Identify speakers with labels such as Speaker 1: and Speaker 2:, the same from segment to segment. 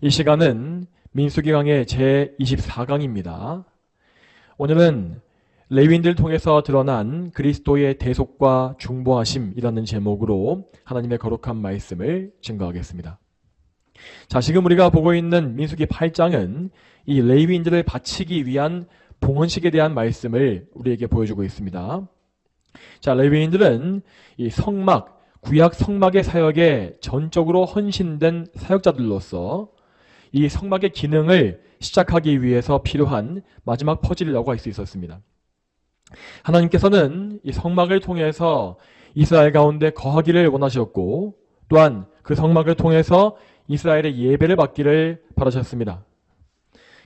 Speaker 1: 이 시간은 민수기 강의 제24강입니다. 오늘은 레위인들을 통해서 드러난 그리스도의 대속과 중보하심이라는 제목으로 하나님의 거룩한 말씀을 증거하겠습니다. 자, 지금 우리가 보고 있는 민수기 8장은 이 레위인들을 바치기 위한 봉헌식에 대한 말씀을 우리에게 보여주고 있습니다. 자, 레위인들은 이 성막, 구약 성막의 사역에 전적으로 헌신된 사역자들로서 이 성막의 기능을 시작하기 위해서 필요한 마지막 퍼즐이라고 할 수 있었습니다. 하나님께서는 이 성막을 통해서 이스라엘 가운데 거하기를 원하셨고, 또한 그 성막을 통해서 이스라엘의 예배를 받기를 바라셨습니다.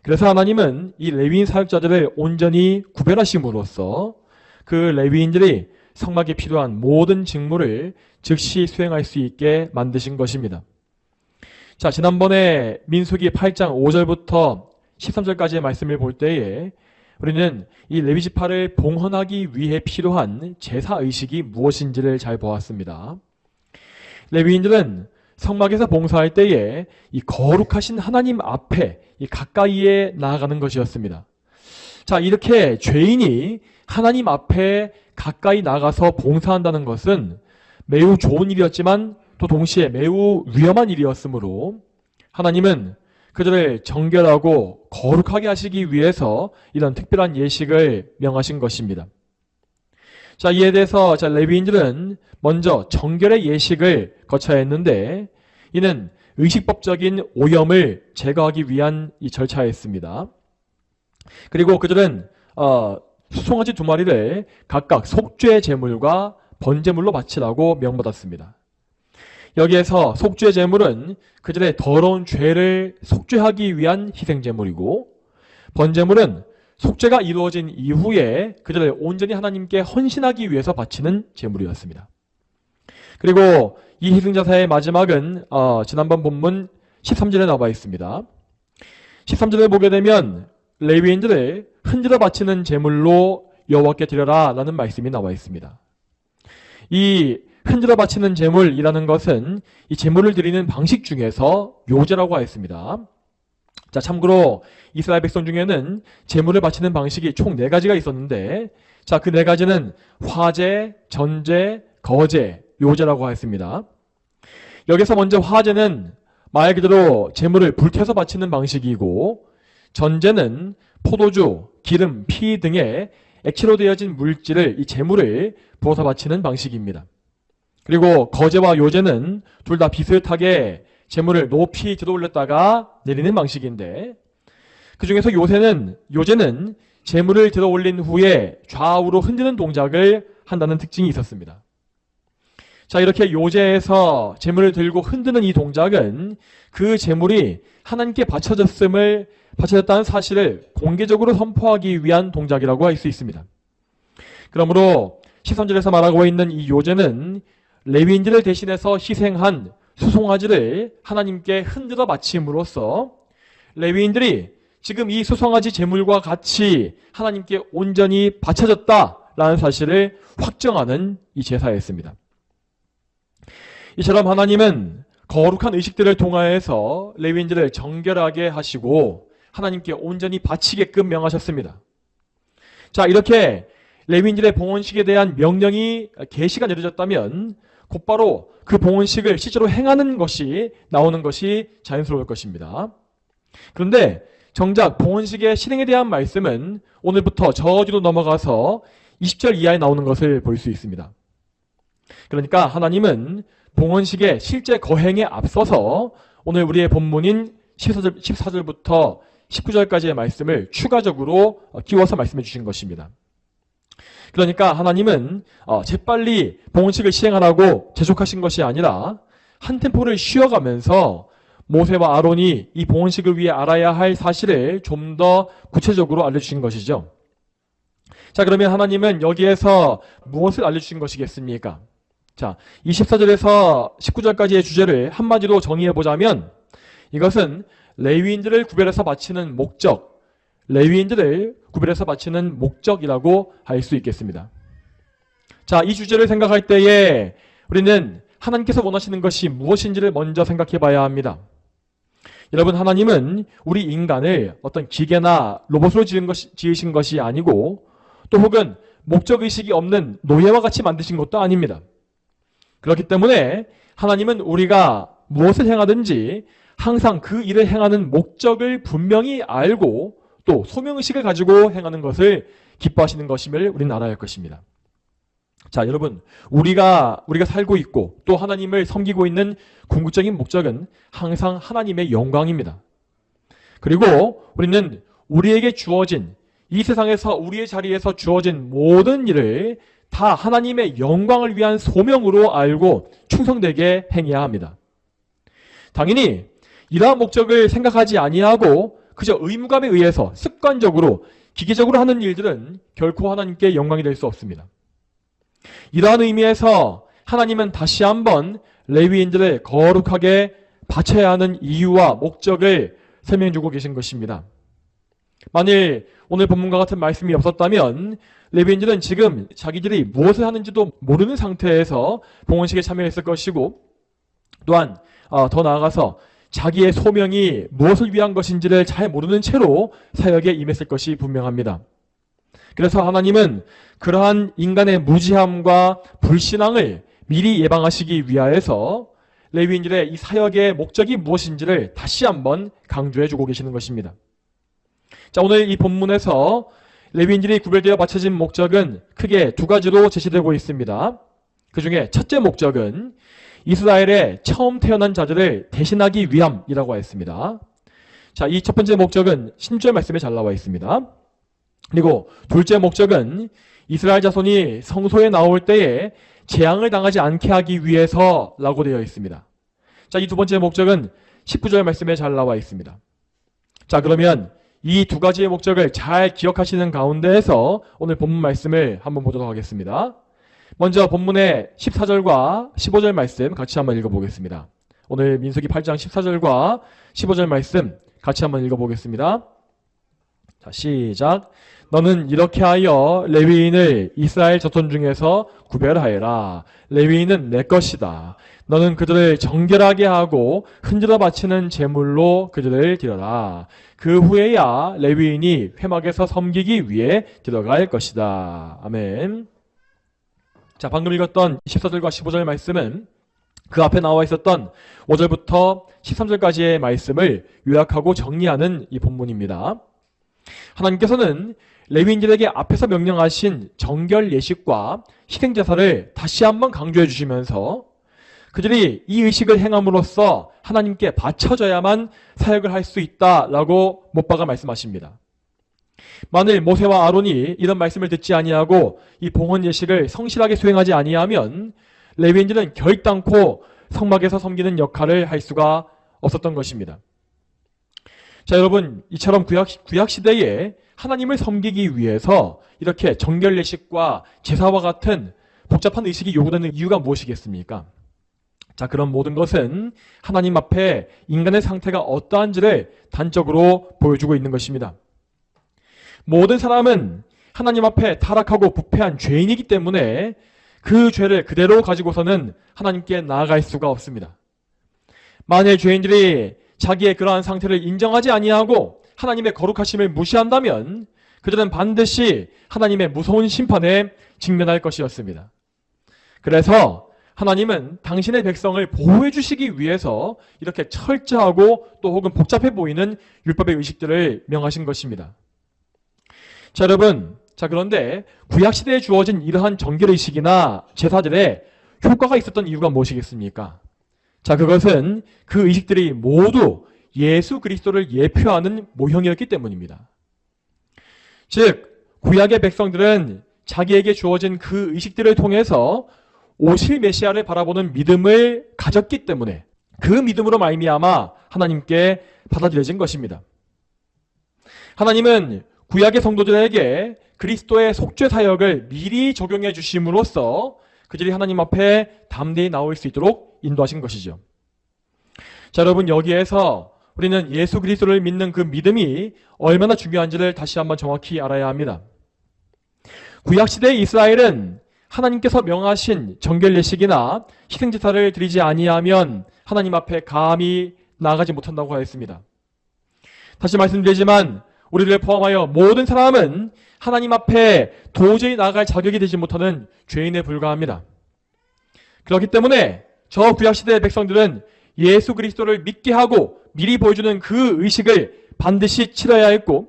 Speaker 1: 그래서 하나님은 이 레위인 사역자들을 온전히 구별하심으로써 그 레위인들이 성막에 필요한 모든 직무를 즉시 수행할 수 있게 만드신 것입니다. 자, 지난번에 민수기 8장 5절부터 13절까지의 말씀을 볼 때에 우리는 이 레위지파를 봉헌하기 위해 필요한 제사의식이 무엇인지를 잘 보았습니다. 레위인들은 성막에서 봉사할 때에 이 거룩하신 하나님 앞에 이 가까이에 나아가는 것이었습니다. 자, 이렇게 죄인이 하나님 앞에 가까이 나가서 봉사한다는 것은 매우 좋은 일이었지만 또 동시에 매우 위험한 일이었으므로 하나님은 그들을 정결하고 거룩하게 하시기 위해서 이런 특별한 예식을 명하신 것입니다. 자, 이에 대해서 레위인들은 먼저 정결의 예식을 거쳐야 했는데 이는 의식법적인 오염을 제거하기 위한 이 절차였습니다. 그리고 그들은 수송아지 2마리를 각각 속죄 제물과 번제물로 바치라고 명받았습니다. 여기에서 속죄 제물은 그들의 더러운 죄를 속죄하기 위한 희생 제물이고, 번제물은 속죄가 이루어진 이후에 그들을 온전히 하나님께 헌신하기 위해서 바치는 제물이었습니다. 그리고 이 희생제사의 마지막은 지난번 본문 13절에 나와 있습니다. 13절을 보게 되면 레위인들을 흔들어 바치는 제물로 여호와께 드려라 라는 말씀이 나와 있습니다. 이 흔들어 바치는 제물이라는 것은 이 제물을 드리는 방식 중에서 요제라고 하였습니다. 자, 참고로 이스라엘 백성 중에는 제물을 바치는 방식이 총 4가지가 있었는데, 자, 그 4가지는 화제, 전제, 거제, 요제라고 하였습니다. 여기서 먼저 화제는 말 그대로 제물을 불켜서 바치는 방식이고, 전제는 포도주, 기름, 피 등의 액체로 되어진 물질을 이 제물을 부어서 바치는 방식입니다. 그리고 거제와 요제는 둘 다 비슷하게 제물을 높이 들어 올렸다가 내리는 방식인데, 그 중에서 요제는 제물을 들어 올린 후에 좌우로 흔드는 동작을 한다는 특징이 있었습니다. 자, 이렇게 요제에서 제물을 들고 흔드는 이 동작은 그 제물이 하나님께 바쳐졌다는 사실을 공개적으로 선포하기 위한 동작이라고 할 수 있습니다. 그러므로 13절에서 말하고 있는 이 요제는 레위인들을 대신해서 희생한 수송아지를 하나님께 흔들어 바침으로써 레위인들이 지금 이 수송아지 제물과 같이 하나님께 온전히 바쳐졌다라는 사실을 확정하는 이 제사였습니다. 이처럼 하나님은 거룩한 의식들을 통하여서 레위인들을 정결하게 하시고 하나님께 온전히 바치게끔 명하셨습니다. 자, 이렇게 레위인들의 봉헌식에 대한 명령이 계시가 내려졌다면 곧바로 그 봉헌식을 실제로 행하는 것이 나오는 것이 자연스러울 것입니다. 그런데 정작 봉헌식의 실행에 대한 말씀은 오늘부터 저뒤로 넘어가서 20절 이하에 나오는 것을 볼 수 있습니다. 그러니까 하나님은 봉헌식의 실제 거행에 앞서서 오늘 우리의 본문인 14절부터 19절까지의 말씀을 추가적으로 끼워서 말씀해 주신 것입니다. 그러니까 하나님은 재빨리 봉헌식을 시행하라고 재촉하신 것이 아니라 한 템포를 쉬어가면서 모세와 아론이 이 봉헌식을 위해 알아야 할 사실을 좀 더 구체적으로 알려주신 것이죠. 자, 그러면 하나님은 여기에서 무엇을 알려주신 것이겠습니까? 자, 24절에서 19절까지의 주제를 한마디로 정의해보자면 이것은 레위인들을 구별해서 바치는 목적, 레위인들을 구별해서 바치는 목적이라고 할 수 있겠습니다. 자, 이 주제를 생각할 때에 우리는 하나님께서 원하시는 것이 무엇인지를 먼저 생각해 봐야 합니다. 여러분, 하나님은 우리 인간을 어떤 기계나 로봇으로 지으신 것이 아니고 또 혹은 목적의식이 없는 노예와 같이 만드신 것도 아닙니다. 그렇기 때문에 하나님은 우리가 무엇을 행하든지 항상 그 일을 행하는 목적을 분명히 알고 또 소명의식을 가지고 행하는 것을 기뻐하시는 것임을 우리는 알아야 할 것입니다. 자, 여러분, 우리가 살고 있고 또 하나님을 섬기고 있는 궁극적인 목적은 항상 하나님의 영광입니다. 그리고 우리는 우리에게 주어진 이 세상에서 우리의 자리에서 주어진 모든 일을 다 하나님의 영광을 위한 소명으로 알고 충성되게 행해야 합니다. 당연히 이러한 목적을 생각하지 아니하고 그저 의무감에 의해서 습관적으로 기계적으로 하는 일들은 결코 하나님께 영광이 될 수 없습니다. 이러한 의미에서 하나님은 다시 한번 레위인들을 거룩하게 바쳐야 하는 이유와 목적을 설명해 주고 계신 것입니다. 만일 오늘 본문과 같은 말씀이 없었다면 레위인들은 지금 자기들이 무엇을 하는지도 모르는 상태에서 봉헌식에 참여했을 것이고 또한 더 나아가서 자기의 소명이 무엇을 위한 것인지를 잘 모르는 채로 사역에 임했을 것이 분명합니다. 그래서 하나님은 그러한 인간의 무지함과 불신앙을 미리 예방하시기 위하여서 레위인들의 이 사역의 목적이 무엇인지를 다시 한번 강조해 주고 계시는 것입니다. 자, 오늘 이 본문에서 레위인들이 구별되어 바쳐진 목적은 크게 두 가지로 제시되고 있습니다. 그 중에 첫째 목적은 이스라엘의 처음 태어난 자들을 대신하기 위함이라고 하였습니다. 자, 이 첫 번째 목적은 16절 말씀에 잘 나와 있습니다. 그리고 둘째 목적은 이스라엘 자손이 성소에 나올 때에 재앙을 당하지 않게 하기 위해서라고 되어 있습니다. 자, 이 두 번째 목적은 19절 말씀에 잘 나와 있습니다. 자, 그러면 이 두 가지의 목적을 잘 기억하시는 가운데에서 오늘 본문 말씀을 한번 보도록 하겠습니다. 먼저 본문의 14절과 15절 말씀 같이 한번 읽어보겠습니다. 오늘 민수기 8장 14절과 15절 말씀 같이 한번 읽어보겠습니다. 자, 시작. 너는 이렇게 하여 레위인을 이스라엘 자손 중에서 구별하여라. 레위인은 내 것이다. 너는 그들을 정결하게 하고 흔들어 바치는 제물로 그들을 드려라. 그 후에야 레위인이 회막에서 섬기기 위해 들어갈 것이다. 아멘. 자, 방금 읽었던 14절과 15절 말씀은 그 앞에 나와 있었던 5절부터 13절까지의 말씀을 요약하고 정리하는 이 본문입니다. 하나님께서는 레위인들에게 앞에서 명령하신 정결 예식과 희생제사를 다시 한번 강조해 주시면서 그들이 이 의식을 행함으로써 하나님께 바쳐져야만 사역을 할 수 있다라고 못 박아 말씀하십니다. 만일 모세와 아론이 이런 말씀을 듣지 아니하고 이 봉헌 예식을 성실하게 수행하지 아니하면 레위인들은 결단코 성막에서 섬기는 역할을 할 수가 없었던 것입니다. 자, 여러분, 이처럼 구약 시대에 하나님을 섬기기 위해서 이렇게 정결 예식과 제사와 같은 복잡한 의식이 요구되는 이유가 무엇이겠습니까? 자, 그런 모든 것은 하나님 앞에 인간의 상태가 어떠한지를 단적으로 보여주고 있는 것입니다. 모든 사람은 하나님 앞에 타락하고 부패한 죄인이기 때문에 그 죄를 그대로 가지고서는 하나님께 나아갈 수가 없습니다. 만일 죄인들이 자기의 그러한 상태를 인정하지 아니하고 하나님의 거룩하심을 무시한다면 그들은 반드시 하나님의 무서운 심판에 직면할 것이었습니다. 그래서 하나님은 당신의 백성을 보호해 주시기 위해서 이렇게 철저하고 또 혹은 복잡해 보이는 율법의 의식들을 명하신 것입니다. 자, 여러분, 그런데 구약시대에 주어진 이러한 정결의식이나 제사들에 효과가 있었던 이유가 무엇이겠습니까? 자, 그것은 그 의식들이 모두 예수 그리스도를 예표하는 모형이었기 때문입니다. 즉, 구약의 백성들은 자기에게 주어진 그 의식들을 통해서 오실 메시아를 바라보는 믿음을 가졌기 때문에 그 믿음으로 말미암아 하나님께 받아들여진 것입니다. 하나님은 구약의 성도들에게 그리스도의 속죄 사역을 미리 적용해 주심으로써 그들이 하나님 앞에 담대히 나올 수 있도록 인도하신 것이죠. 자, 여러분, 여기에서 우리는 예수 그리스도를 믿는 그 믿음이 얼마나 중요한지를 다시 한번 정확히 알아야 합니다. 구약시대의 이스라엘은 하나님께서 명하신 정결 예식이나 희생제사를 드리지 아니하면 하나님 앞에 감히 나아가지 못한다고 하였습니다. 다시 말씀드리지만 우리를 포함하여 모든 사람은 하나님 앞에 도저히 나아갈 자격이 되지 못하는 죄인에 불과합니다. 그렇기 때문에 저 구약시대의 백성들은 예수 그리스도를 믿게 하고 미리 보여주는 그 의식을 반드시 치러야 했고,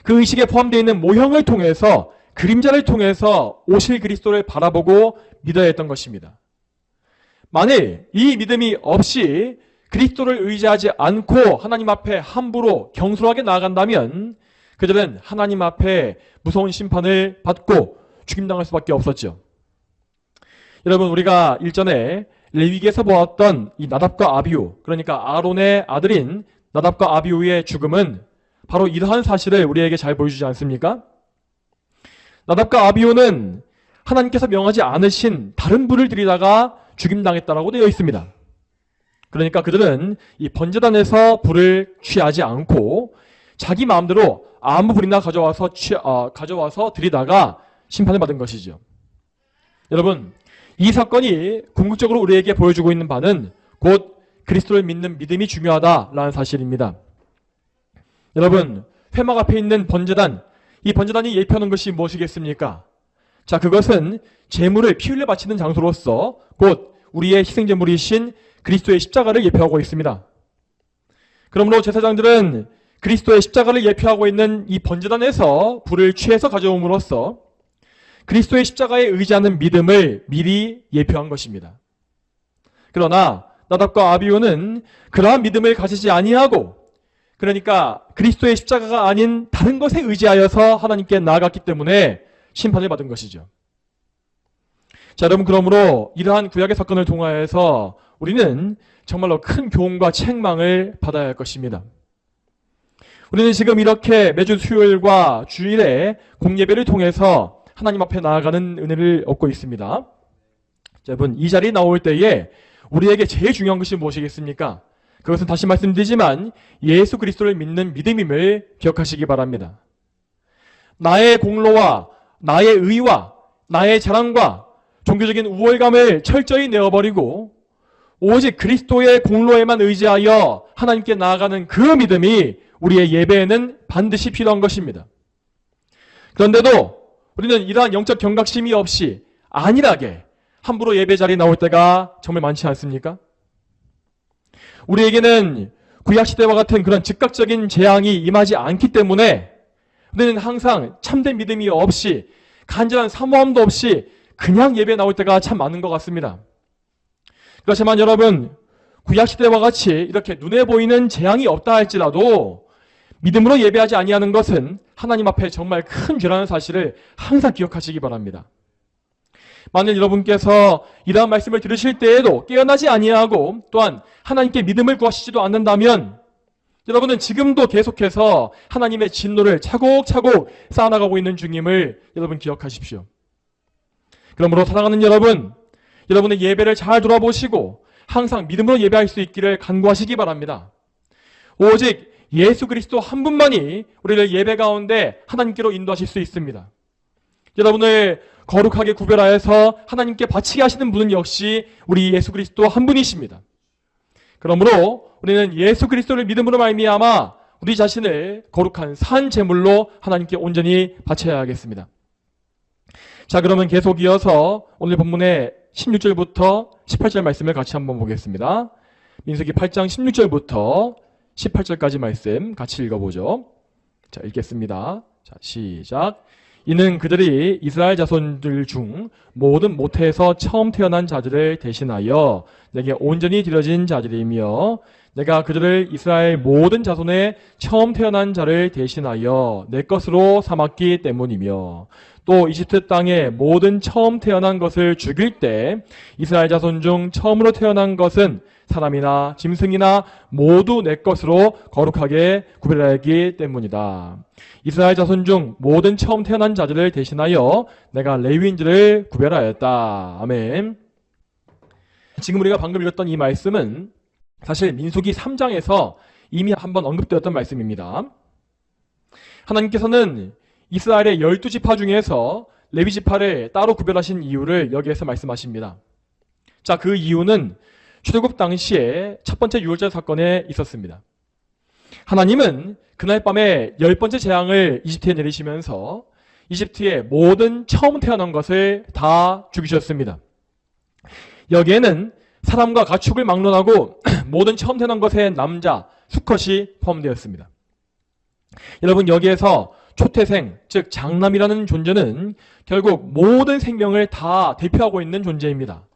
Speaker 1: 그 의식에 포함되어 있는 모형을 통해서, 그림자를 통해서 오실 그리스도를 바라보고 믿어야 했던 것입니다. 만일 이 믿음이 없이 그리스도를 의지하지 않고 하나님 앞에 함부로 경솔하게 나아간다면 그들은 하나님 앞에 무서운 심판을 받고 죽임당할 수밖에 없었죠. 여러분, 우리가 일전에 레위기에서 보았던 이 나답과 아비후, 그러니까 아론의 아들인 나답과 아비후의 죽음은 바로 이러한 사실을 우리에게 잘 보여주지 않습니까? 나답과 아비후는 하나님께서 명하지 않으신 다른 불을 들이다가 죽임당했다라고 되어 있습니다. 그러니까 그들은 이 번제단에서 불을 취하지 않고 자기 마음대로 아무 불이나 가져와서 들이다가 심판을 받은 것이죠. 여러분, 이 사건이 궁극적으로 우리에게 보여주고 있는 바는 곧 그리스도를 믿는 믿음이 중요하다라는 사실입니다. 여러분, 회막 앞에 있는 번제단, 이 번제단이 예표하는 것이 무엇이겠습니까? 자, 그것은 제물을 피 흘려 바치는 장소로서 곧 우리의 희생제물이신 그리스도의 십자가를 예표하고 있습니다. 그러므로 제사장들은 그리스도의 십자가를 예표하고 있는 이 번제단에서 불을 취해서 가져옴으로써 그리스도의 십자가에 의지하는 믿음을 미리 예표한 것입니다. 그러나 나답과 아비후는 그러한 믿음을 가지지 아니하고, 그러니까 그리스도의 십자가가 아닌 다른 것에 의지하여서 하나님께 나아갔기 때문에 심판을 받은 것이죠. 자, 여러분, 그러므로 이러한 구약의 사건을 통하여서 우리는 정말로 큰 교훈과 책망을 받아야 할 것입니다. 우리는 지금 이렇게 매주 수요일과 주일에 공예배를 통해서 하나님 앞에 나아가는 은혜를 얻고 있습니다. 자, 여러분, 이 자리에 나올 때에 우리에게 제일 중요한 것이 무엇이겠습니까? 그것은 다시 말씀드리지만 예수 그리스도를 믿는 믿음임을 기억하시기 바랍니다. 나의 공로와 나의 의와 나의 자랑과 종교적인 우월감을 철저히 내어버리고 오직 그리스도의 공로에만 의지하여 하나님께 나아가는 그 믿음이 우리의 예배에는 반드시 필요한 것입니다. 그런데도 우리는 이러한 영적 경각심이 없이 안일하게 함부로 예배 자리에 나올 때가 정말 많지 않습니까? 우리에게는 구약시대와 같은 그런 즉각적인 재앙이 임하지 않기 때문에 우리는 항상 참된 믿음이 없이 간절한 사모함도 없이 그냥 예배에 나올 때가 참 많은 것 같습니다. 그렇지만 여러분, 구약시대와 같이 이렇게 눈에 보이는 재앙이 없다 할지라도 믿음으로 예배하지 아니하는 것은 하나님 앞에 정말 큰 죄라는 사실을 항상 기억하시기 바랍니다. 만일 여러분께서 이러한 말씀을 들으실 때에도 깨어나지 아니하고 또한 하나님께 믿음을 구하시지도 않는다면 여러분은 지금도 계속해서 하나님의 진노를 차곡차곡 쌓아나가고 있는 중임을 여러분 기억하십시오. 그러므로 사랑하는 여러분, 여러분의 예배를 잘 돌아보시고 항상 믿음으로 예배할 수 있기를 간구하시기 바랍니다. 오직 예수 그리스도 한 분만이 우리를 예배 가운데 하나님께로 인도하실 수 있습니다. 여러분을 거룩하게 구별하여서 하나님께 바치게 하시는 분은 역시 우리 예수 그리스도 한 분이십니다. 그러므로 우리는 예수 그리스도를 믿음으로 말미암아 우리 자신을 거룩한 산 제물로 하나님께 온전히 바쳐야 하겠습니다. 자, 그러면 계속 이어서 오늘 본문의 16절부터 18절 말씀을 같이 한번 보겠습니다. 민수기 8장 16절부터 18절까지 말씀 같이 읽어보죠. 자, 읽겠습니다. 자, 시작. 이는 그들이 이스라엘 자손들 중 모든 모태에서 처음 태어난 자들을 대신하여 내게 온전히 드려진 자들이며 내가 그들을 이스라엘 모든 자손의 처음 태어난 자를 대신하여 내 것으로 삼았기 때문이며 또 이집트 땅에 모든 처음 태어난 것을 죽일 때 이스라엘 자손 중 처음으로 태어난 것은 사람이나 짐승이나 모두 내 것으로 거룩하게 구별하기 때문이다. 이스라엘 자손 중 모든 처음 태어난 자들을 대신하여 내가 레위인들을 구별하였다. 아멘. 지금 우리가 방금 읽었던 이 말씀은 사실 민수기 3장에서 이미 한번 언급되었던 말씀입니다. 하나님께서는 이스라엘의 12지파 중에서 레위지파를 따로 구별하신 이유를 여기에서 말씀하십니다. 자, 그 이유는 출애굽 당시에 첫 번째 유월절 사건에 있었습니다. 하나님은 그날 밤에 10번째 재앙을 이집트에 내리시면서 이집트의 모든 처음 태어난 것을 다 죽이셨습니다. 여기에는 사람과 가축을 막론하고 모든 처음 태어난 것의 남자, 수컷이 포함되었습니다. 여러분, 여기에서 초태생, 즉 장남이라는 존재는 결국 모든 생명을 다 대표하고 있는 존재입니다.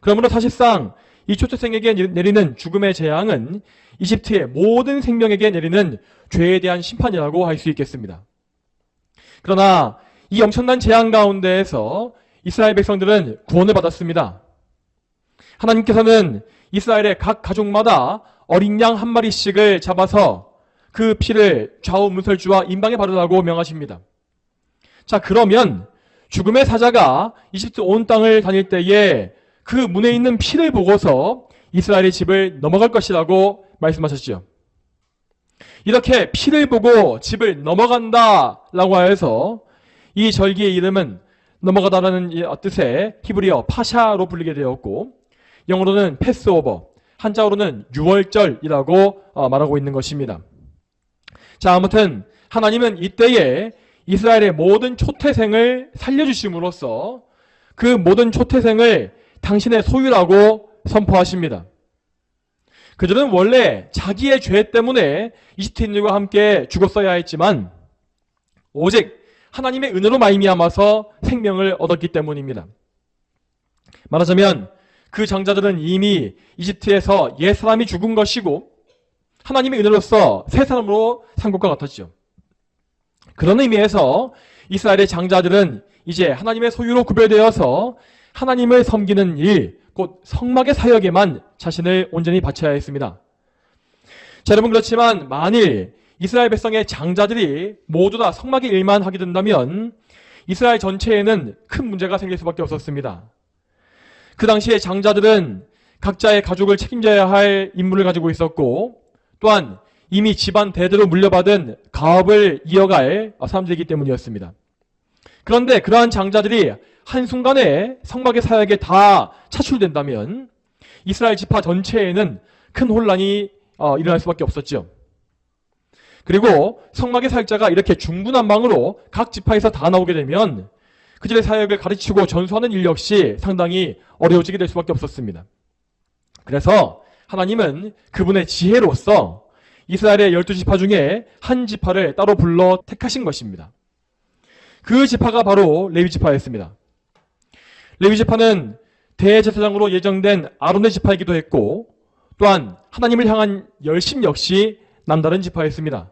Speaker 1: 그러므로 사실상 이 초태생에게 내리는 죽음의 재앙은 이집트의 모든 생명에게 내리는 죄에 대한 심판이라고 할 수 있겠습니다. 그러나 이 엄청난 재앙 가운데에서 이스라엘 백성들은 구원을 받았습니다. 하나님께서는 이스라엘의 각 가족마다 어린 양 한 마리씩을 잡아서 그 피를 좌우 문설주와 임방에 바르라고 명하십니다. 자, 그러면 죽음의 사자가 이집트 온 땅을 다닐 때에 그 문에 있는 피를 보고서 이스라엘의 집을 넘어갈 것이라고 말씀하셨죠. 이렇게 피를 보고 집을 넘어간다라고 해서 이 절기의 이름은 넘어가다라는 뜻의 히브리어 파샤로 불리게 되었고, 영어로는 패스오버, 한자어로는 유월절이라고 말하고 있는 것입니다. 자, 아무튼 하나님은 이때에 이스라엘의 모든 초태생을 살려주심으로써 그 모든 초태생을 당신의 소유라고 선포하십니다. 그들은 원래 자기의 죄 때문에 이집트인들과 함께 죽었어야 했지만 오직 하나님의 은혜로 말미암아서 생명을 얻었기 때문입니다. 말하자면 그 장자들은 이미 이집트에서 옛 사람이 죽은 것이고 하나님의 은혜로서 새 사람으로 산 것과 같았죠. 그런 의미에서 이스라엘의 장자들은 이제 하나님의 소유로 구별되어서 하나님을 섬기는 일, 곧 성막의 사역에만 자신을 온전히 바쳐야 했습니다. 자, 여러분, 그렇지만 만일 이스라엘 백성의 장자들이 모두 다 성막의 일만 하게 된다면 이스라엘 전체에는 큰 문제가 생길 수밖에 없었습니다. 그 당시에 장자들은 각자의 가족을 책임져야 할 임무를 가지고 있었고, 또한 이미 집안 대대로 물려받은 가업을 이어갈 사람들이기 때문이었습니다. 그런데 그러한 장자들이 한순간에 성막의 사역에 다 차출된다면 이스라엘 지파 전체에는 큰 혼란이 일어날 수밖에 없었죠. 그리고 성막의 사역자가 이렇게 중구난방으로 각 지파에서 다 나오게 되면 그들의 사역을 가르치고 전수하는 일 역시 상당히 어려워지게 될 수밖에 없었습니다. 그래서 하나님은 그분의 지혜로서 이스라엘의 12지파 중에 한 지파를 따로 불러 택하신 것입니다. 그 지파가 바로 레위지파였습니다. 레위지파는 대제사장으로 예정된 아론의 지파이기도 했고, 또한 하나님을 향한 열심 역시 남다른 지파였습니다.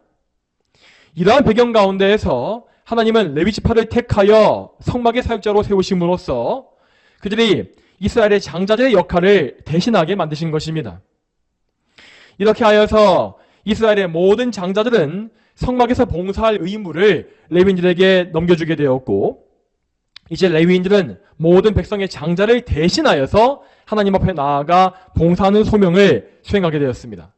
Speaker 1: 이러한 배경 가운데에서 하나님은 레위지파를 택하여 성막의 사역자로 세우심으로써 그들이 이스라엘의 장자들의 역할을 대신하게 만드신 것입니다. 이렇게 하여서 이스라엘의 모든 장자들은 성막에서 봉사할 의무를 레위인들에게 넘겨주게 되었고, 이제 레위인들은 모든 백성의 장자를 대신하여서 하나님 앞에 나아가 봉사하는 소명을 수행하게 되었습니다.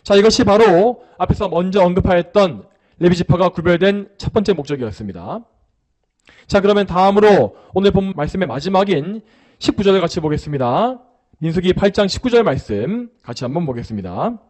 Speaker 1: 자, 이것이 바로 앞에서 먼저 언급하였던 레위지파가 구별된 첫 번째 목적이었습니다. 자, 그러면 다음으로 오늘 본 말씀의 마지막인 19절을 같이 보겠습니다. 민수기 8장 19절 말씀 같이 한번 보겠습니다.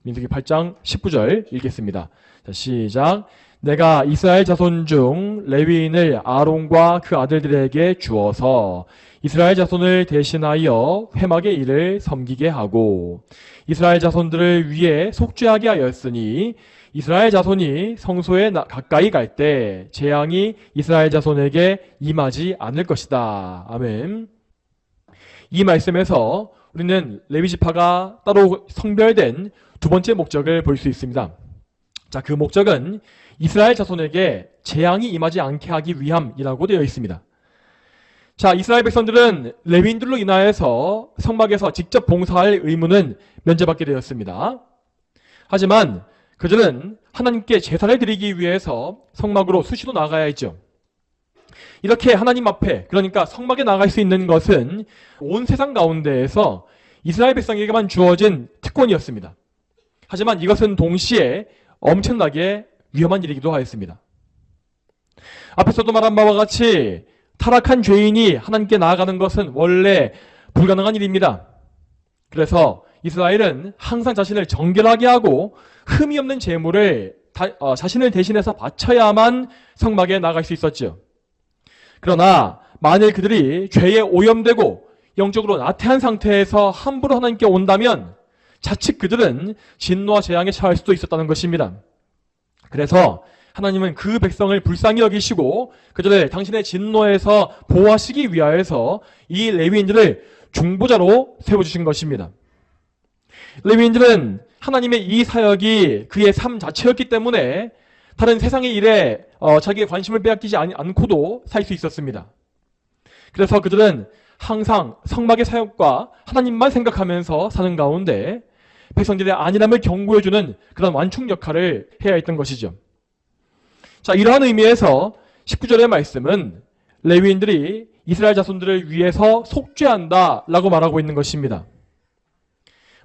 Speaker 1: 민수기 8장 19절 읽겠습니다. 자, 시작. 내가 이스라엘 자손 중 레위인을 아론과 그 아들들에게 주어서 이스라엘 자손을 대신하여 회막의 일을 섬기게 하고 이스라엘 자손들을 위해 속죄하게 하였으니 이스라엘 자손이 성소에 가까이 갈 때 재앙이 이스라엘 자손에게 임하지 않을 것이다. 아멘. 이 말씀에서 우리는 레위지파가 따로 성별된 두 번째 목적을 볼 수 있습니다. 자, 그 목적은 이스라엘 자손에게 재앙이 임하지 않게 하기 위함이라고 되어 있습니다. 자, 이스라엘 백성들은 레위인들로 인하여서 성막에서 직접 봉사할 의무는 면제받게 되었습니다. 하지만 그들은 하나님께 제사를 드리기 위해서 성막으로 수시로 나가야 했죠. 이렇게 하나님 앞에, 그러니까 성막에 나갈 수 있는 것은 온 세상 가운데에서 이스라엘 백성에게만 주어진 특권이었습니다. 하지만 이것은 동시에 엄청나게 위험한 일이기도 하였습니다. 앞에서도 말한 바와 같이 타락한 죄인이 하나님께 나아가는 것은 원래 불가능한 일입니다. 그래서 이스라엘은 항상 자신을 정결하게 하고 흠이 없는 제물을 자신을 대신해서 바쳐야만 성막에 나갈 수 있었죠. 그러나 만일 그들이 죄에 오염되고 영적으로 나태한 상태에서 함부로 하나님께 온다면 자칫 그들은 진노와 재앙에 처할 수도 있었다는 것입니다. 그래서 하나님은 그 백성을 불쌍히 여기시고 그들을 당신의 진노에서 보호하시기 위하여서 이 레위인들을 중보자로 세워주신 것입니다. 레위인들은 하나님의 이 사역이 그의 삶 자체였기 때문에 다른 세상의 일에 자기의 관심을 빼앗기지 않고도 살 수 있었습니다. 그래서 그들은 항상 성막의 사역과 하나님만 생각하면서 사는 가운데 백성들의 안일함을 경고해주는 그런 완충 역할을 해야 했던 것이죠. 자, 이러한 의미에서 19절의 말씀은 레위인들이 이스라엘 자손들을 위해서 속죄한다라고 말하고 있는 것입니다.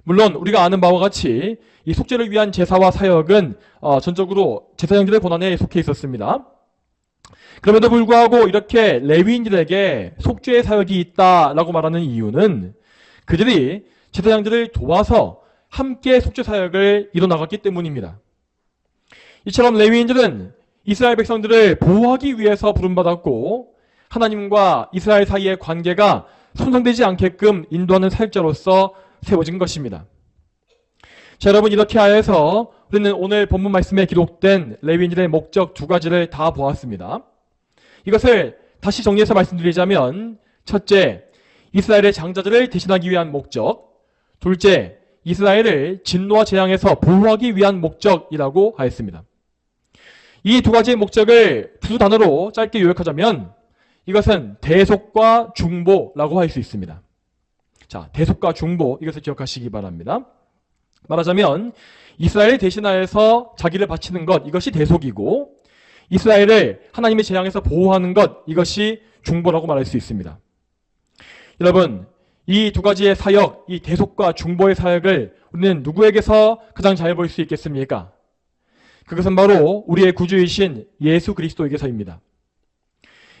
Speaker 1: 물론 우리가 아는 바와 같이 이 속죄를 위한 제사와 사역은 전적으로 제사장들의 권한에 속해 있었습니다. 그럼에도 불구하고 이렇게 레위인들에게 속죄의 사역이 있다라고 말하는 이유는 그들이 제사장들을 도와서 함께 속죄 사역을 이뤄나갔기 때문입니다. 이처럼 레위인들은 이스라엘 백성들을 보호하기 위해서 부름받았고 하나님과 이스라엘 사이의 관계가 손상되지 않게끔 인도하는 사역자로서 세워진 것입니다. 자, 여러분, 이렇게 하여서 우리는 오늘 본문 말씀에 기록된 레위인들의 목적 두 가지를 다 보았습니다. 이것을 다시 정리해서 말씀드리자면 첫째, 이스라엘의 장자들을 대신하기 위한 목적. 둘째, 이스라엘을 진노와 재앙에서 보호하기 위한 목적이라고 하였습니다. 이 두 가지의 목적을 두 단어로 짧게 요약하자면 이것은 대속과 중보라고 할 수 있습니다. 자, 대속과 중보, 이것을 기억하시기 바랍니다. 말하자면 이스라엘을 대신하여서 자기를 바치는 것, 이것이 대속이고 이스라엘을 하나님의 재앙에서 보호하는 것, 이것이 중보라고 말할 수 있습니다. 여러분, 이 두 가지의 사역, 이 대속과 중보의 사역을 우리는 누구에게서 가장 잘 볼 수 있겠습니까? 그것은 바로 우리의 구주이신 예수 그리스도에게서입니다.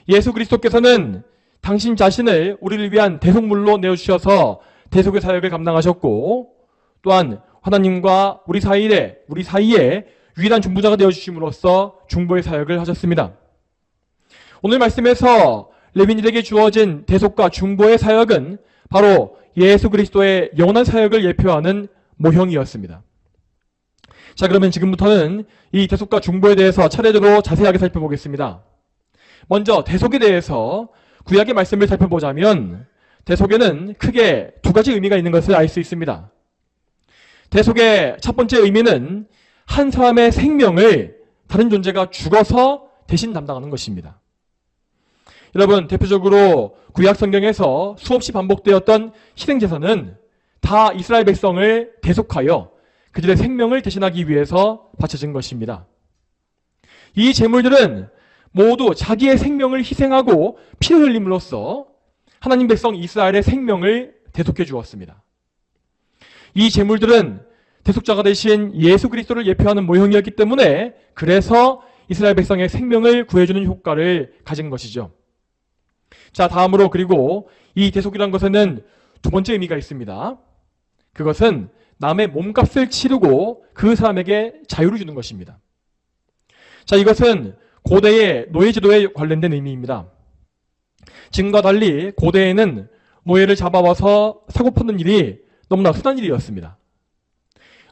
Speaker 1: 예수 그리스도께서는 당신 자신을 우리를 위한 대속물로 내어주셔서 대속의 사역을 감당하셨고 또한 하나님과 우리 사이에 유일한 중보자가 되어주심으로써 중보의 사역을 하셨습니다. 오늘 말씀에서 레위인들에게 주어진 대속과 중보의 사역은 바로 예수 그리스도의 영원한 사역을 예표하는 모형이었습니다. 자, 그러면 지금부터는 이 대속과 중보에 대해서 차례대로 자세하게 살펴보겠습니다. 먼저 대속에 대해서 구약의 말씀을 살펴보자면 대속에는 크게 두 가지 의미가 있는 것을 알 수 있습니다. 대속의 첫 번째 의미는 한 사람의 생명을 다른 존재가 죽어서 대신 담당하는 것입니다. 여러분, 대표적으로 구약 성경에서 수없이 반복되었던 희생제사는 다 이스라엘 백성을 대속하여 그들의 생명을 대신하기 위해서 바쳐진 것입니다. 이 제물들은 모두 자기의 생명을 희생하고 피를 흘림으로써 하나님 백성 이스라엘의 생명을 대속해 주었습니다. 이 제물들은 대속자가 되신 예수 그리스도를 예표하는 모형이었기 때문에 그래서 이스라엘 백성의 생명을 구해주는 효과를 가진 것이죠. 자, 다음으로 그리고 이 대속이라는 것에는 두 번째 의미가 있습니다. 그것은 남의 몸값을 치르고 그 사람에게 자유를 주는 것입니다. 자, 이것은 고대의 노예제도에 관련된 의미입니다. 지금과 달리 고대에는 노예를 잡아와서 사고 퍼는 일이 너무나 흔한 일이었습니다.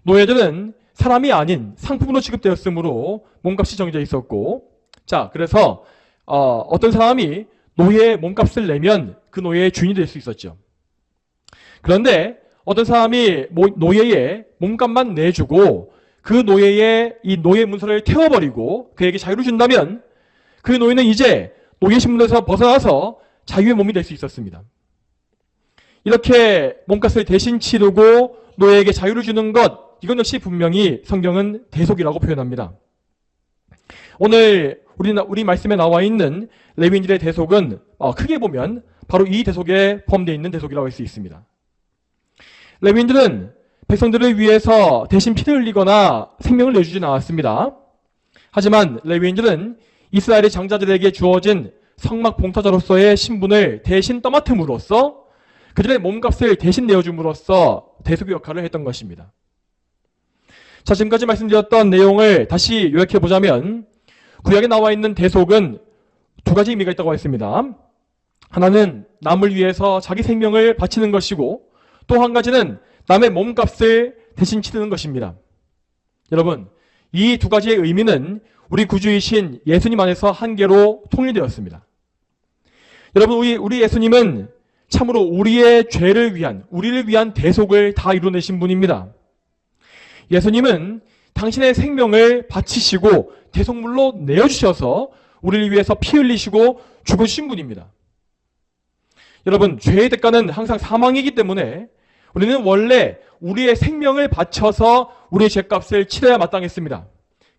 Speaker 1: 노예들은 사람이 아닌 상품으로 취급되었으므로 몸값이 정해져 있었고, 자, 그래서 어떤 사람이 노예의 몸값을 내면 그 노예의 주인이 될 수 있었죠. 그런데 어떤 사람이 노예의 몸값만 내주고 그 노예의 이 노예 문서를 태워버리고 그에게 자유를 준다면 그 노예는 이제 노예 신분에서 벗어나서 자유의 몸이 될 수 있었습니다. 이렇게 몸값을 대신 치르고 노예에게 자유를 주는 것, 이건 역시 분명히 성경은 대속이라고 표현합니다. 오늘 우리 말씀에 나와 있는 레위인들의 대속은 크게 보면 바로 이 대속에 포함되어 있는 대속이라고 할 수 있습니다. 레위인들은 백성들을 위해서 대신 피를 흘리거나 생명을 내주진 않았습니다. 하지만 레위인들은 이스라엘의 장자들에게 주어진 성막 봉사자로서의 신분을 대신 떠맡음으로써 그들의 몸값을 대신 내어줌으로써 대속의 역할을 했던 것입니다. 자, 지금까지 말씀드렸던 내용을 다시 요약해보자면 구약에 나와 있는 대속은 두 가지 의미가 있다고 했습니다. 하나는 남을 위해서 자기 생명을 바치는 것이고 또 한 가지는 남의 몸값을 대신 치르는 것입니다. 여러분, 이 두 가지의 의미는 우리 구주이신 예수님 안에서 한 개로 통일되었습니다. 여러분, 우리 예수님은 참으로 우리의 죄를 위한, 우리를 위한 대속을 다 이루어내신 분입니다. 예수님은 당신의 생명을 바치시고 대속물로 내어주셔서 우리를 위해서 피 흘리시고 죽으신 분입니다. 여러분, 죄의 대가는 항상 사망이기 때문에 우리는 원래 우리의 생명을 바쳐서 우리의 죄값을 치러야 마땅했습니다.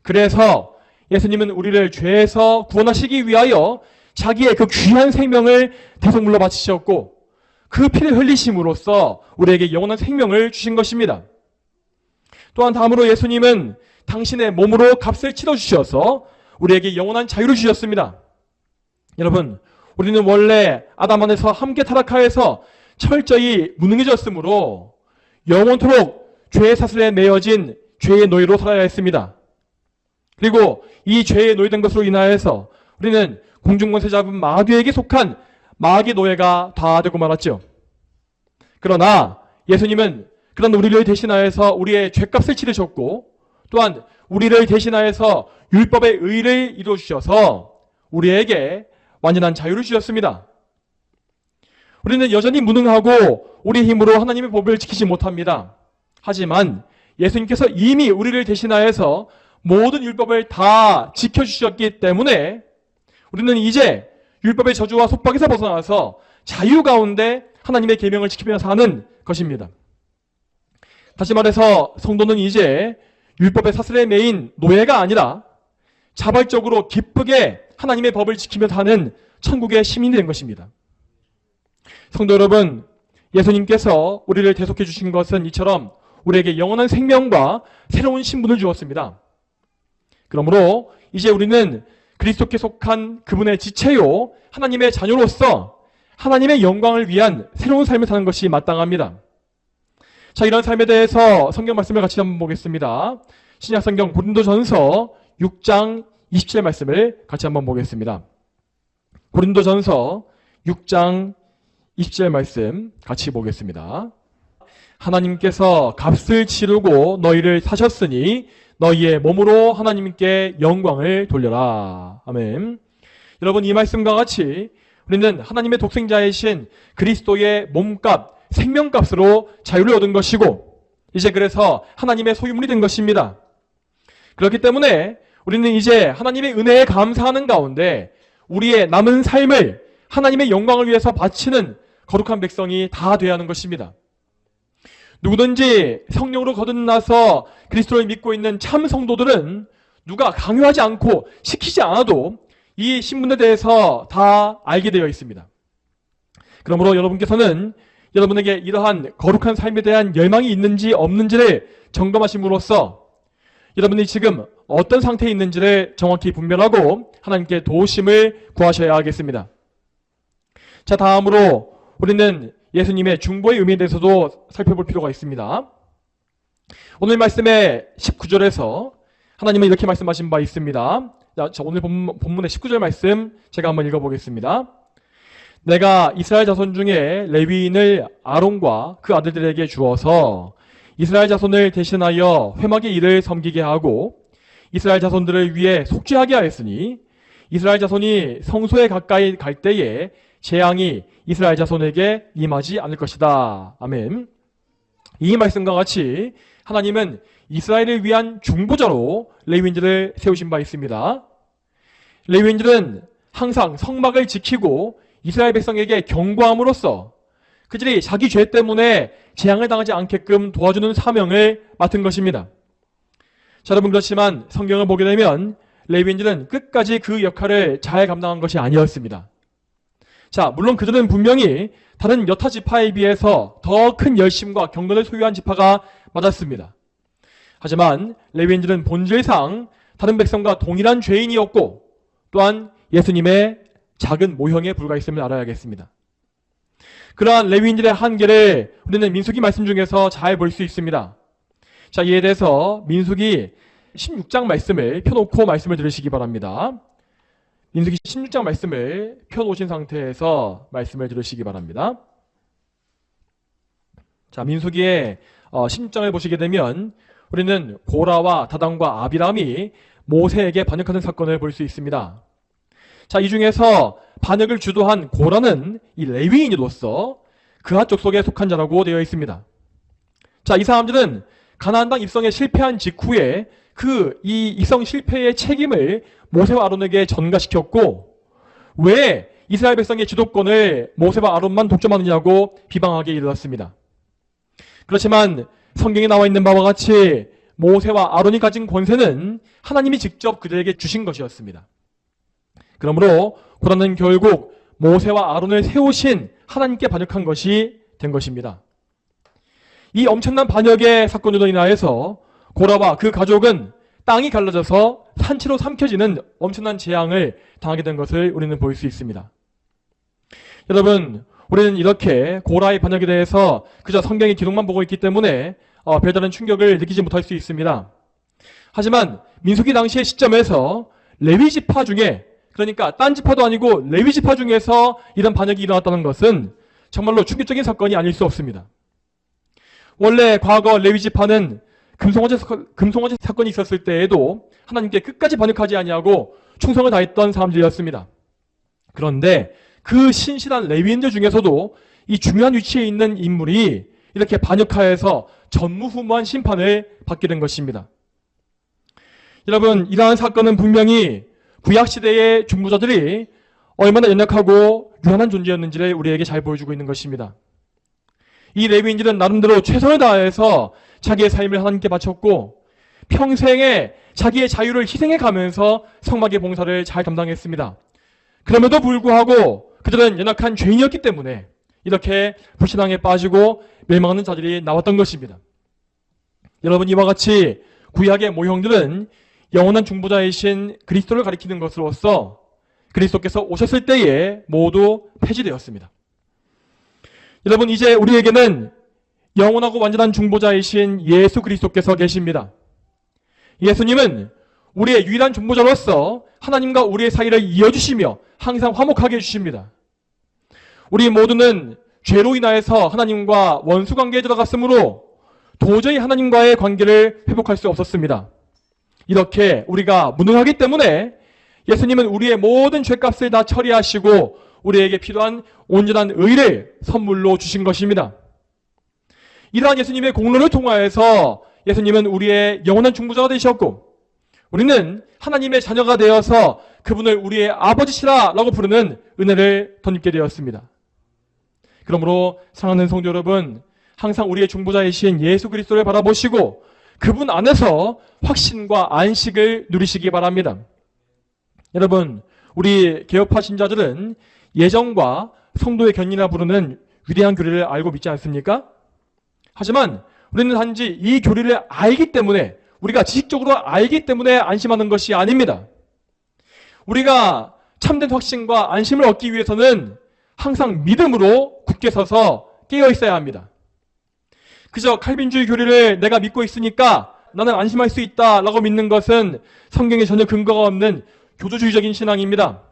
Speaker 1: 그래서 예수님은 우리를 죄에서 구원하시기 위하여 자기의 그 귀한 생명을 대속물로 바치셨고 그 피를 흘리심으로써 우리에게 영원한 생명을 주신 것입니다. 또한 다음으로 예수님은 당신의 몸으로 값을 치러주셔서 우리에게 영원한 자유를 주셨습니다. 여러분, 우리는 원래 아담 안에서 함께 타락하여서 철저히 무능해졌으므로 영원토록 죄의 사슬에 매여진 죄의 노예로 살아야 했습니다. 그리고 이 죄에 노예된 것으로 인하여서 우리는 공중권세 잡은 마귀에게 속한 마귀 노예가 다 되고 말았죠. 그러나 예수님은 그런 우리를 대신하여서 우리의 죄값을 치르셨고 또한 우리를 대신하여서 율법의 의를 이루어주셔서 우리에게 완전한 자유를 주셨습니다. 우리는 여전히 무능하고 우리 힘으로 하나님의 법을 지키지 못합니다. 하지만 예수님께서 이미 우리를 대신하여서 모든 율법을 다 지켜주셨기 때문에 우리는 이제 율법의 저주와 속박에서 벗어나서 자유 가운데 하나님의 계명을 지키며 사는 것입니다. 다시 말해서 성도는 이제 율법의 사슬에 매인 노예가 아니라 자발적으로 기쁘게 하나님의 법을 지키며 사는 천국의 시민이 된 것입니다. 성도 여러분, 예수님께서 우리를 대속해 주신 것은 이처럼 우리에게 영원한 생명과 새로운 신분을 주었습니다. 그러므로 이제 우리는 그리스도께 속한 그분의 지체요 하나님의 자녀로서 하나님의 영광을 위한 새로운 삶을 사는 것이 마땅합니다. 자, 이런 삶에 대해서 성경 말씀을 같이 한번 보겠습니다. 신약성경 고린도전서 6장 27절 말씀을 같이 한번 보겠습니다. 고린도전서 6장 20절 말씀 같이 보겠습니다. 하나님께서 값을 치르고 너희를 사셨으니 너희의 몸으로 하나님께 영광을 돌려라. 아멘. 여러분, 이 말씀과 같이 우리는 하나님의 독생자이신 그리스도의 몸값, 생명값으로 자유를 얻은 것이고 이제 그래서 하나님의 소유물이 된 것입니다. 그렇기 때문에 우리는 이제 하나님의 은혜에 감사하는 가운데 우리의 남은 삶을 하나님의 영광을 위해서 바치는 거룩한 백성이 다 되어야 하는 것입니다. 누구든지 성령으로 거듭나서 그리스도를 믿고 있는 참 성도들은 누가 강요하지 않고 시키지 않아도 이 신분에 대해서 다 알게 되어 있습니다. 그러므로 여러분께서는 여러분에게 이러한 거룩한 삶에 대한 열망이 있는지 없는지를 점검하심으로써 여러분이 지금 어떤 상태에 있는지를 정확히 분별하고 하나님께 도우심을 구하셔야 하겠습니다. 자, 다음으로 우리는 예수님의 중보의 의미에 대해서도 살펴볼 필요가 있습니다. 오늘 말씀의 19절에서 하나님은 이렇게 말씀하신 바 있습니다. 자, 오늘 본문의 19절 말씀 제가 한번 읽어보겠습니다. 내가 이스라엘 자손 중에 레위인을 아론과 그 아들들에게 주어서 이스라엘 자손을 대신하여 회막의 일을 섬기게 하고 이스라엘 자손들을 위해 속죄하게 하였으니 이스라엘 자손이 성소에 가까이 갈 때에 재앙이 이스라엘 자손에게 임하지 않을 것이다. 아멘. 이 말씀과 같이 하나님은 이스라엘을 위한 중보자로 레위인들을 세우신 바 있습니다. 레위인들은 항상 성막을 지키고 이스라엘 백성에게 경고함으로써 그들이 자기 죄 때문에 재앙을 당하지 않게끔 도와주는 사명을 맡은 것입니다. 자, 여러분, 그렇지만 성경을 보게 되면 레위인들은 끝까지 그 역할을 잘 감당한 것이 아니었습니다. 자, 물론 그들은 분명히 다른 여타 지파에 비해서 더 큰 열심과 경건을 소유한 지파가 맞았습니다. 하지만 레위인들은 본질상 다른 백성과 동일한 죄인이었고 또한 예수님의 작은 모형에 불과했음을 알아야겠습니다. 그러한 레위인들의 한계를 우리는 민수기 말씀 중에서 잘 볼 수 있습니다. 자, 이에 대해서 민수기 16장 말씀을 펴놓고 말씀을 들으시기 바랍니다. 민수기 16장 말씀을 펴놓으신 상태에서 말씀을 들으시기 바랍니다. 자, 민수기의 16장을 보시게 되면 우리는 고라와 다단과 아비람이 모세에게 반역하는 사건을 볼 수 있습니다. 자, 이 중에서 반역을 주도한 고라는 이 레위인으로서 그하 족속에 속한 자라고 되어 있습니다. 자, 이 사람들은 가나안 땅 입성에 실패한 직후에 이 입성 실패의 책임을 모세와 아론에게 전가시켰고, 왜 이스라엘 백성의 주도권을 모세와 아론만 독점하느냐고 비방하게 이르렀습니다. 그렇지만 성경에 나와 있는 바와 같이 모세와 아론이 가진 권세는 하나님이 직접 그들에게 주신 것이었습니다. 그러므로 고라는 결국 모세와 아론을 세우신 하나님께 반역한 것이 된 것입니다. 이 엄청난 반역의 사건으로 인하여서 고라와 그 가족은 땅이 갈라져서 산채로 삼켜지는 엄청난 재앙을 당하게 된 것을 우리는 볼 수 있습니다. 여러분, 우리는 이렇게 고라의 반역에 대해서 그저 성경의 기록만 보고 있기 때문에 별다른 충격을 느끼지 못할 수 있습니다. 하지만 민수기 당시의 시점에서 레위 지파 중에, 그러니까 딴 지파도 아니고 레위 지파 중에서 이런 반역이 일어났다는 것은 정말로 충격적인 사건이 아닐 수 없습니다. 원래 과거 레위 지파는 금송아지 사건이 있었을 때에도 하나님께 끝까지 반역하지 아니하고 충성을 다했던 사람들이었습니다. 그런데 그 신실한 레위인들 중에서도 이 중요한 위치에 있는 인물이 이렇게 반역하여서 전무후무한 심판을 받게 된 것입니다. 여러분, 이러한 사건은 분명히 구약시대의 중보자들이 얼마나 연약하고 유한한 존재였는지를 우리에게 잘 보여주고 있는 것입니다. 이 레위인들은 나름대로 최선을 다해서 자기의 삶을 하나님께 바쳤고 평생에 자기의 자유를 희생해 가면서 성막의 봉사를 잘 담당했습니다. 그럼에도 불구하고 그들은 연약한 죄인이었기 때문에 이렇게 불신앙에 빠지고 멸망하는 자들이 나왔던 것입니다. 여러분, 이와 같이 구약의 모형들은 영원한 중보자이신 그리스도를 가리키는 것으로서 그리스도께서 오셨을 때에 모두 폐지되었습니다. 여러분, 이제 우리에게는 영원하고 완전한 중보자이신 예수 그리스도께서 계십니다. 예수님은 우리의 유일한 중보자로서 하나님과 우리의 사이를 이어주시며 항상 화목하게 해주십니다. 우리 모두는 죄로 인하여서 하나님과 원수 관계에 들어갔으므로 도저히 하나님과의 관계를 회복할 수 없었습니다. 이렇게 우리가 무능하기 때문에 예수님은 우리의 모든 죄값을 다 처리하시고 우리에게 필요한 온전한 의를 선물로 주신 것입니다. 이러한 예수님의 공로를 통하여서 예수님은 우리의 영원한 중보자가 되셨고 우리는 하나님의 자녀가 되어서 그분을 우리의 아버지시라라고 부르는 은혜를 덧입게 되었습니다. 그러므로 사랑하는 성도 여러분, 항상 우리의 중보자이신 예수 그리스도를 바라보시고 그분 안에서 확신과 안식을 누리시기 바랍니다. 여러분, 우리 개혁파 신자들은 예정과 성도의 견이라 부르는 위대한 교리를 알고 믿지 않습니까? 하지만 우리는 단지 이 교리를 알기 때문에, 우리가 지식적으로 알기 때문에 안심하는 것이 아닙니다. 우리가 참된 확신과 안심을 얻기 위해서는 항상 믿음으로 굳게 서서 깨어 있어야 합니다. 그저 칼빈주의 교리를 내가 믿고 있으니까 나는 안심할 수 있다라고 믿는 것은 성경에 전혀 근거가 없는 교조주의적인 신앙입니다.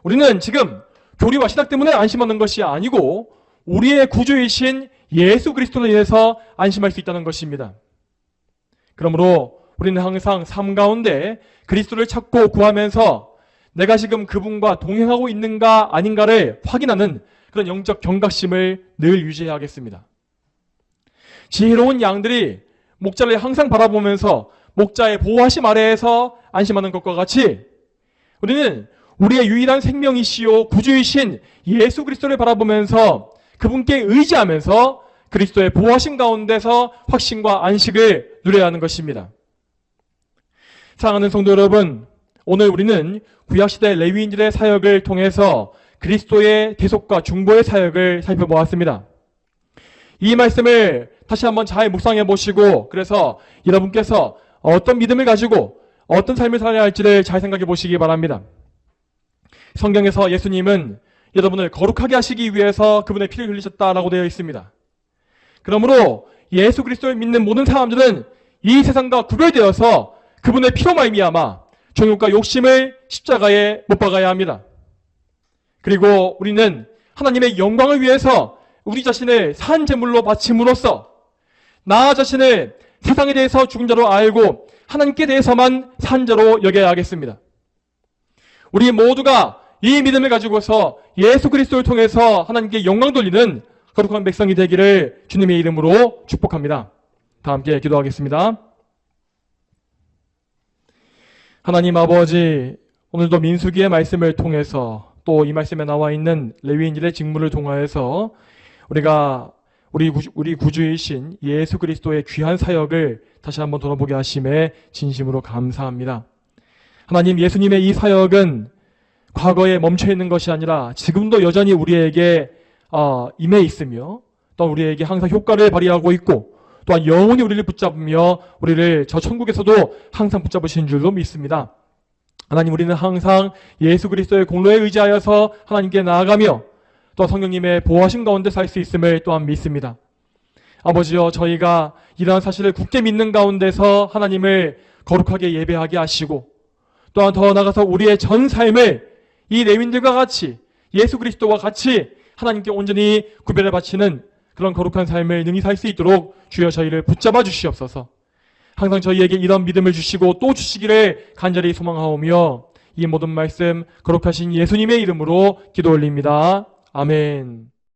Speaker 1: 우리는 지금 교리와 신학 때문에 안심하는 것이 아니고 우리의 구주이신 예수 그리스도로 인해서 안심할 수 있다는 것입니다. 그러므로 우리는 항상 삶 가운데 그리스도를 찾고 구하면서 내가 지금 그분과 동행하고 있는가 아닌가를 확인하는 그런 영적 경각심을 늘 유지해야겠습니다. 지혜로운 양들이 목자를 항상 바라보면서 목자의 보호하심 아래에서 안심하는 것과 같이 우리는 우리의 유일한 생명이시요 구주이신 예수 그리스도를 바라보면서 그분께 의지하면서 그리스도의 보호하심 가운데서 확신과 안식을 누려야 하는 것입니다. 사랑하는 성도 여러분, 오늘 우리는 구약시대 레위인들의 사역을 통해서 그리스도의 대속과 중보의 사역을 살펴보았습니다. 이 말씀을 다시 한번 잘 묵상해 보시고, 그래서 여러분께서 어떤 믿음을 가지고 어떤 삶을 살아야 할지를 잘 생각해 보시기 바랍니다. 성경에서 예수님은 여러분을 거룩하게 하시기 위해서 그분의 피를 흘리셨다라고 되어 있습니다. 그러므로 예수 그리스도를 믿는 모든 사람들은 이 세상과 구별되어서 그분의 피로 말미암아 정욕과 욕심을 십자가에 못 박아야 합니다. 그리고 우리는 하나님의 영광을 위해서 우리 자신을 산 제물로 바침으로써 나 자신을 세상에 대해서 죽은 자로 알고 하나님께 대해서만 산 자로 여겨야 하겠습니다. 우리 모두가 이 믿음을 가지고서 예수 그리스도를 통해서 하나님께 영광 돌리는 거룩한 백성이 되기를 주님의 이름으로 축복합니다. 다 함께 기도하겠습니다. 하나님 아버지, 오늘도 민수기의 말씀을 통해서 또 이 말씀에 나와 있는 레위인들의 직무를 통하여서 우리가 우리 구주이신 예수 그리스도의 귀한 사역을 다시 한번 돌아보게 하심에 진심으로 감사합니다. 하나님, 예수님의 이 사역은 과거에 멈춰 있는 것이 아니라 지금도 여전히 우리에게 임해 있으며 또 우리에게 항상 효과를 발휘하고 있고 또한 영원히 우리를 붙잡으며 우리를 저 천국에서도 항상 붙잡으시는 줄로 믿습니다. 하나님, 우리는 항상 예수 그리스도의 공로에 의지하여서 하나님께 나아가며 또 성령님의 보호하심 가운데 살 수 있음을 또한 믿습니다. 아버지여, 저희가 이러한 사실을 굳게 믿는 가운데서 하나님을 거룩하게 예배하게 하시고 또한 더 나아가서 우리의 전 삶을 이 레위인들과 같이 예수 그리스도와 같이 하나님께 온전히 구별해 바치는 그런 거룩한 삶을 능히 살 수 있도록 주여 저희를 붙잡아 주시옵소서. 항상 저희에게 이런 믿음을 주시고 또 주시기를 간절히 소망하오며 이 모든 말씀 거룩하신 예수님의 이름으로 기도 올립니다. 아멘.